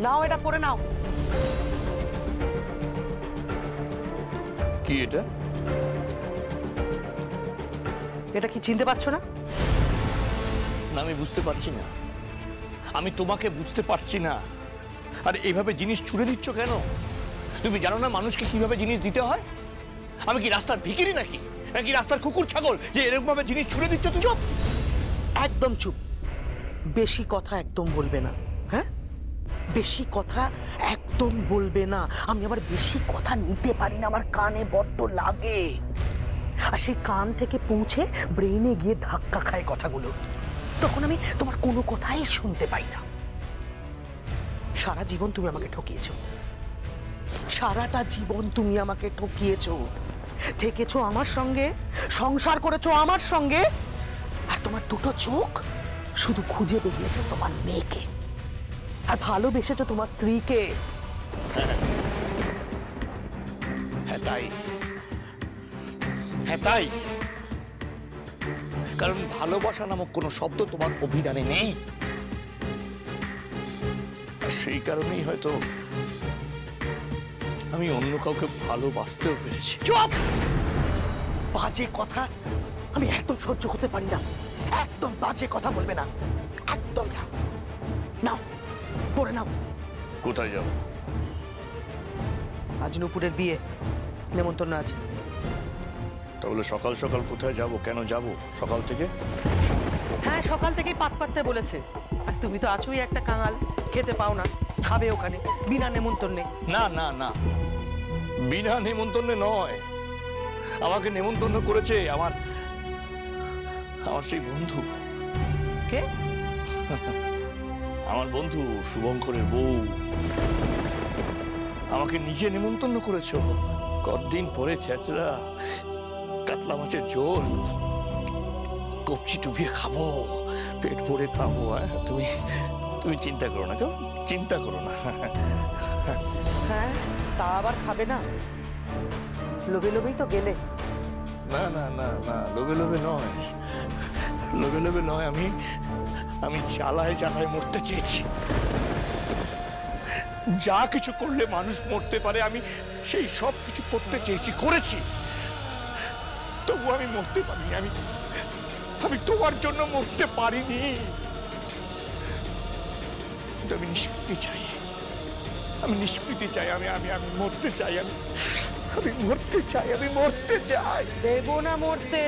নাও এটা পরে নাও। কি এটা? এটা কি চিনতে পারছো না? না, আমি বুঝতে পারছি না। আমি তোমাকে বুঝতে পারছি না। আর এইভাবে জিনিস ছুড়ে দিচ্ছ কেন? তুমি জানো না মানুষকে কিভাবে জিনিস দিতে হয়? আমি কি রাস্তার ভিখিরি নাকি নাকি রাস্তার কুকুর ছাগল যে এরকম ভাবে জিনিস ছুড়ে দিচ্ছ? তুমি চুপ, একদম চুপ। বেশি কথা একদম বলবে না। হ্যাঁ, বেশি কথা একদম বলবে না। আমি আবার বেশি কথা নিতে পারি না, আমার কানে বড্ড লাগে। আর সেই কান থেকে পৌঁছে ব্রেইনে গিয়ে ধাক্কা খায় কথাগুলো, তখন আমি তোমার কোনো কথাই শুনতে পাই না। সারা জীবন তুমি আমাকে ঠকিয়েছো, সারাটা জীবন তুমি আমাকে ঠকিয়েছো। থেকেছো আমার সঙ্গে, সংসার করেছো আমার সঙ্গে, আর তোমার দুটো চোখ শুধু খুঁজে বেরিয়েছে তোমার মেয়েকে, আর ভালোবেসেছো তোমার স্ত্রীকে। হ্যাঁ তাই, হ্যাঁ তাই। কারণ ভালোবাসা নামক কোনো শব্দ তোমার অভিধানে নেই। আর সেই কারণেই হয়তো আমি অন্য কাউকে ভালোবাসতেও পেরেছি। চুপ! বাজে কথা আমি একদম সহ্য করতে পারি না। একদম বাজে কথা বলবে না, একদম না। নাও পড়ে নাও। কোথায় যাও? আজ নুপুরের বিয়ে, নেমন্তন্ন আছে। তাহলে সকাল সকাল কোথায় যাব? কেন যাব সকাল থেকে? হ্যাঁ, সকাল থেকেই পাত পাততে বলেছে। আর তুমি তো আছোই একটা কাঙাল, খেতে পাও না, খাবে ওখানে বিনা নেমন্তন্নে। না না না, বিনা নেমন্তন্নে নয়। আমাকে নেমন্তন্ন করেছে আমার আমার সেই বন্ধু। কে? আমার বন্ধু শুভঙ্করের বউ আমাকে নিজে নেমন্তন্ন করেছো। কতদিন পরে ছেচড়া কাতলা মাছের ঝোল কপচি ডুবিয়ে খাবো, পেট ভরে খাবো। তুমি তুমি চিন্তা করো না, কেউ চিন্তা করো না। হ্যাঁ, তা আবার খাবে না? লোভে লোভেই তো গেলে। না না না না, লোভে লোভে নয়, লোভে লোভে নয়। আমি জ্বালায় জ্বালায় মরতে চেয়েছি। যা কিছু করলে মানুষ মরতে পারে আমি সেই সব কিছু করতে চেয়েছি, করেছি। তবু আমি মরতে পারিনি। আমি তোমার জন্য মরতে পারিনি। আমি নিষ্কৃতি চাই, আমি নিষ্কৃতি চাই। আমি আমি আমি মরতে চাই। আমি মরতে চাই, আমি মরতে চাই। দেবো না মরতে।